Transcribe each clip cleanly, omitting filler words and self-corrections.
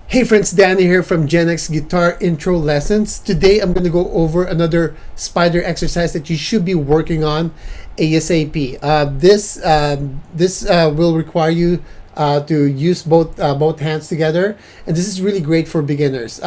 Hey friends, Danny here from Gen X Guitar Intro Lessons. Today I'm going to go over another spider exercise that you should be working on ASAP. This will require you to use both hands together, and this is really great for beginners.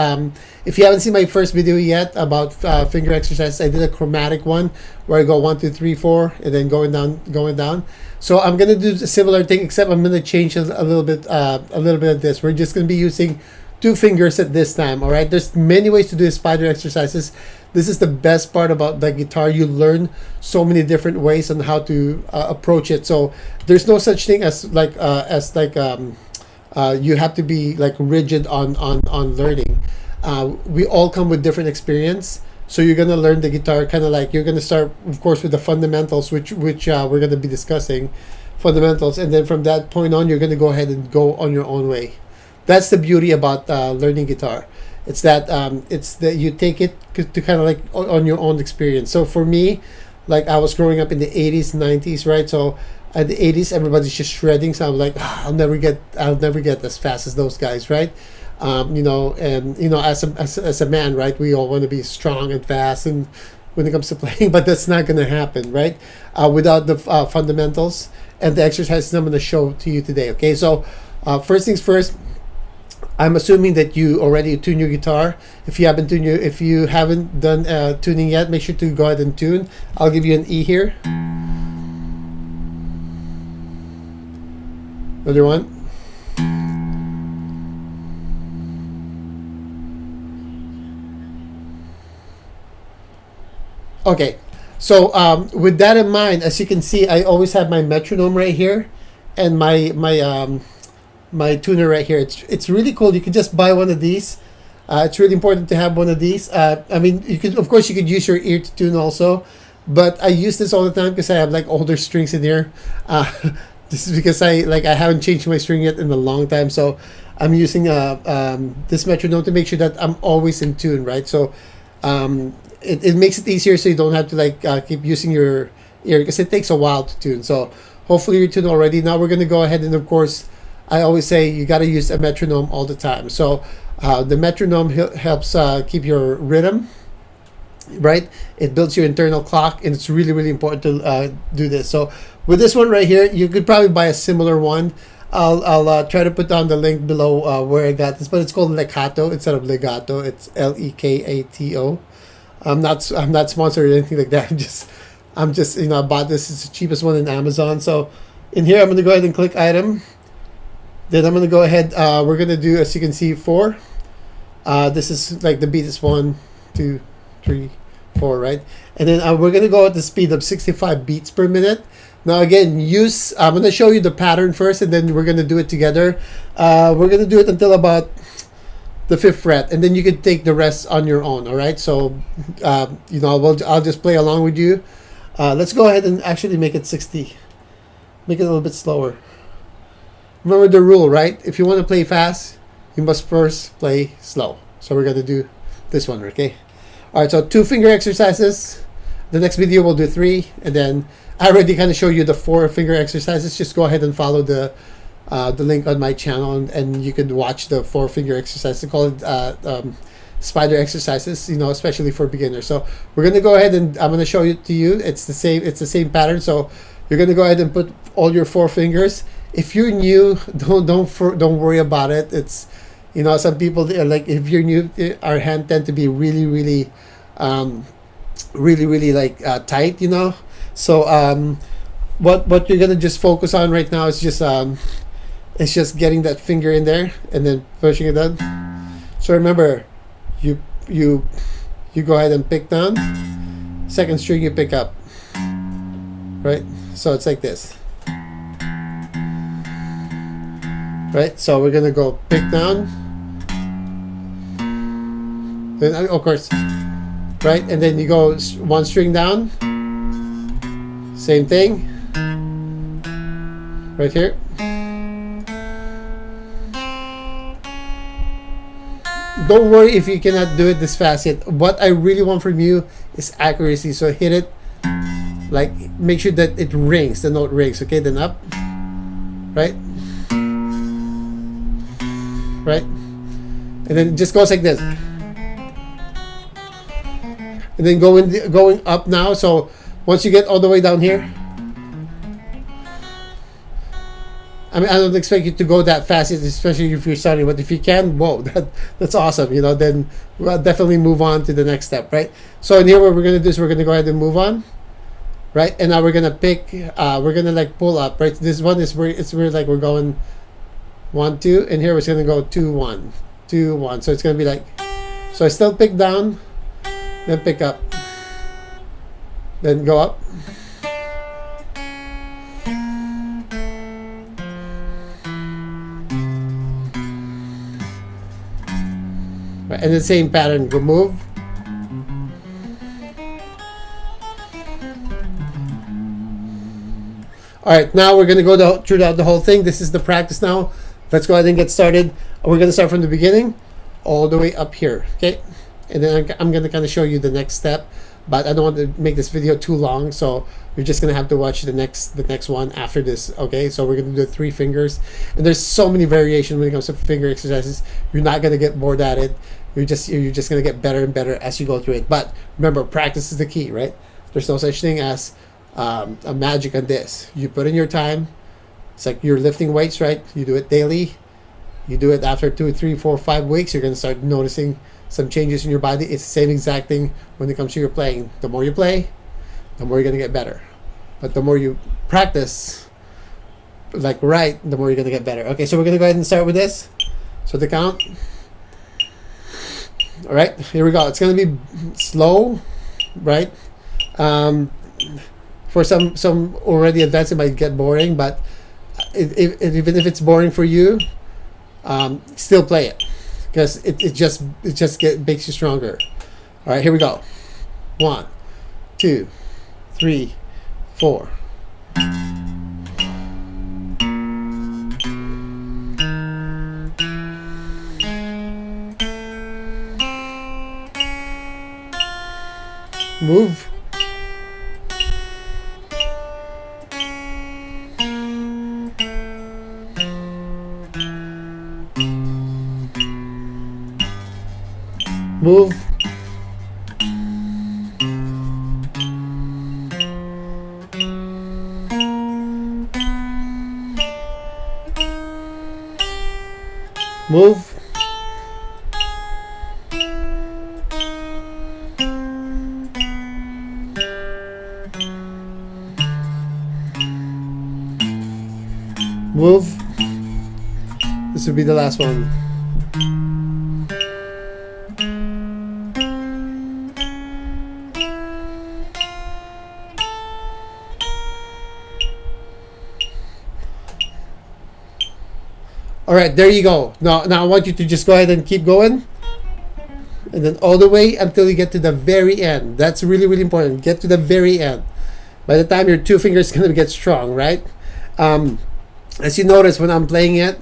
If you haven't seen my first video yet about finger exercises, I did a chromatic one where I go 1, 2, 3, 4, and then going down. So I'm gonna do a similar thing, except I'm gonna change a little bit of this. We're just gonna be using 2 fingers at this time. All right. There's many ways to do spider exercises. This is the best part about the guitar. You learn so many different ways on how to approach it. So there's no such thing as you have to be like rigid on learning. We all come with different experience. So you're gonna learn the guitar kind of like you're gonna start, of course, with the fundamentals, which we're gonna be discussing, fundamentals, and then from that point on, you're gonna go ahead and go on your own way. That's the beauty about learning guitar. It's that you take it to kind of like on your own experience. So for me, like I was growing up in the 80s, 90s, right? So at the 80s, everybody's just shredding. So I'm like, I'll never get as fast as those guys, right? As a man, right, we all want to be strong and fast, and when it comes to playing, but that's not going to happen, right? Without the fundamentals and the exercises I'm going to show to you today. Okay, so first things first. I'm assuming that you already tune your guitar. If you haven't done tuning yet, make sure to go ahead and tune. I'll give you an E here. Another one. Okay, so with that in mind, as you can see, I always have my metronome right here, and my tuner right here. It's really cool. You can just buy one of these. It's really important to have one of these. I mean, you could use your ear to tune also, but I use this all the time because I have like older strings in here. This is because I haven't changed my string yet in a long time, so I'm using this metronome to make sure that I'm always in tune, right? So it makes it easier, so you don't have to keep using your ear because it takes a while to tune. So hopefully you're tuned already. Now we're gonna go ahead and, of course, I always say you got to use a metronome all the time. So the metronome helps keep your rhythm, right? It builds your internal clock, and it's really, really important to do this. So with this one right here, you could probably buy a similar one. I'll try to put down the link below where I got this, but it's called Legato instead of Legato. It's Lekato. I'm not sponsored or anything like that. I'm just I bought this. It's the cheapest one in Amazon. So in here, I'm going to go ahead and click item. Then I'm going to go ahead, we're going to do, as you can see, 4. This is like the beat is 1, 2, 3, 4, right? And then we're going to go at the speed of 65 beats per minute. Now again, I'm going to show you the pattern first, and then we're going to do it together. We're going to do it until about the 5th fret, and then you can take the rest on your own, all right? So, I'll just play along with you. Let's go ahead and actually make it 60. Make it a little bit slower. Remember the rule, right? If you want to play fast, you must first play slow. So we're going to do this one, okay? All right, so 2 finger exercises. The next video we'll do 3, and then I already kind of show you the 4 finger exercises. Just go ahead and follow the link on my channel, and you can watch the 4 finger exercises. They call it spider exercises, especially for beginners. So we're going to go ahead and I'm going to show it to you. It's the same pattern. So you're going to go ahead and put all your 4 fingers. If you're new, don't worry about it. It's some people like, if you're new, our hand tend to be really, really, really tight. So what you're gonna just focus on right now is just getting that finger in there and then pushing it down. So remember, you go ahead and pick down. 2nd string you pick up, right? So it's like this. Right, so we're gonna go pick down, then of course, right, and then you go 1 string down, same thing, right here. Don't worry if you cannot do it this fast yet. What I really want from you is accuracy, so hit it, like make sure that it rings, the note rings, okay, then up, right? and then it just goes like this, and then going up now. So once you get all the way down here, I mean, I don't expect you to go that fast, especially if you're starting. But if you can, whoa, that's awesome. You know, then we'll definitely move on to the next step, right? So in here, what we're gonna do is we're gonna go ahead and move on, right? And now we're gonna pick. We're gonna like pull up, right? This one is where it's where like we're going 1, 2, and here we're gonna go 2, 1, 2, 1. So it's gonna be like. So I still pick down, then pick up, then go up. And the same pattern, remove. All right, now we're gonna go through the whole thing. This is the practice now. Let's go ahead and get started. We're gonna start from the beginning, all the way up here, okay? And then I'm gonna kind of show you the next step, but I don't want to make this video too long, so you're just gonna have to watch the next one after this, okay? So we're gonna do 3 fingers, and there's so many variations when it comes to finger exercises. You're not gonna get bored at it. You're just gonna get better and better as you go through it. But remember, practice is the key, right? There's no such thing as a magic on this. You put in your time. It's like you're lifting weights, right? You do it daily. You do it after 2, 3, 4, 5 weeks. You're gonna start noticing some changes in your body. It's the same exact thing when it comes to your playing. The more you play, the more you're gonna get better. But the more you practice, like the more you're gonna get better. Okay, so we're gonna go ahead and start with this. So the count. All right, here we go. It's gonna be slow, right? For some already advanced, it might get boring, but even if it's boring for you, still play it because it just makes you stronger. All right, here we go. 1, 2, 3, 4. Move. Move. Move. Move. This will be the last one. All right, there you go. Now I want you to just go ahead and keep going. And then all the way until you get to the very end. That's really, really important. Get to the very end. By the time your 2 fingers going to get strong, right? As you notice, when I'm playing it,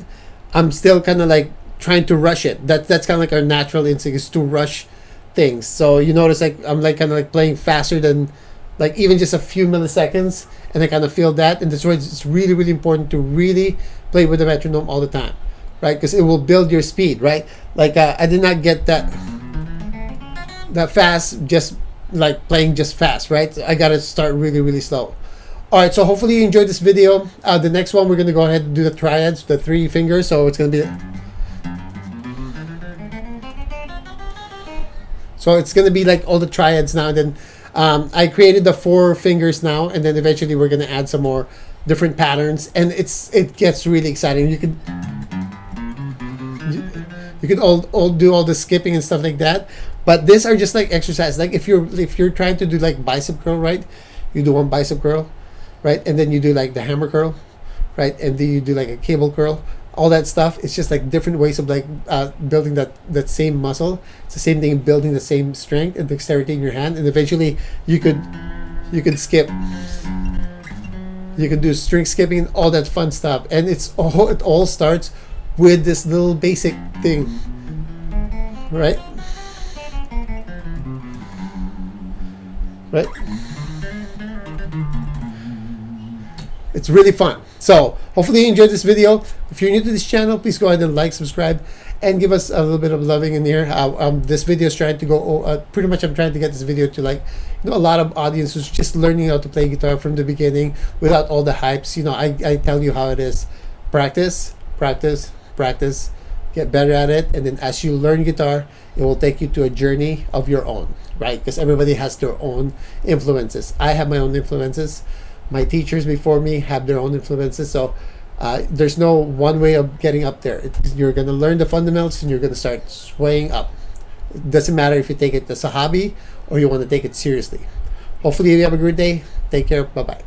I'm still kind of like trying to rush it. That's kind of like our natural instinct is to rush things. So you notice like I'm like kind of like playing faster than like even just a few milliseconds, and I kind of feel that. And that's why it's really, really important to really play with the metronome all the time, right? Because it will build your speed, right? Like I did not get that fast just like playing just fast, right? I got to start really, really slow. All right, so hopefully you enjoyed this video. The next one, we're going to go ahead and do the triads, the 3 fingers. So it's going to be... So it's going to be like all the triads now. And then I created the 4 fingers now. And then eventually we're going to add some more different patterns. And it gets really exciting. You can all do all the skipping and stuff like that. But these are just like exercises. Like if you're trying to do like bicep curl, right? You do 1 bicep curl. Right, and then you do like the hammer curl, right, and then you do like a cable curl, all that stuff. It's just like different ways of like building that same muscle. It's the same thing, building the same strength and dexterity in your hand, and eventually you could skip, you can do string skipping and all that fun stuff. And it all starts with this little basic thing, right? Right. It's really fun. So hopefully you enjoyed this video. If you're new to this channel, please go ahead and like, subscribe, and give us a little bit of loving in here. This video is trying to go, pretty much I'm trying to get this video to, like, a lot of audience who's just learning how to play guitar from the beginning without all the hypes. I tell you how it is. Practice, practice, practice, get better at it, and then as you learn guitar, it will take you to a journey of your own, right? Because everybody has their own influences. I have my own influences. My teachers before me have their own influences. So there's no one way of getting up there. You're going to learn the fundamentals and you're going to start swaying up. It doesn't matter if you take it as a hobby or you want to take it seriously. Hopefully you have a great day. Take care. Bye-bye.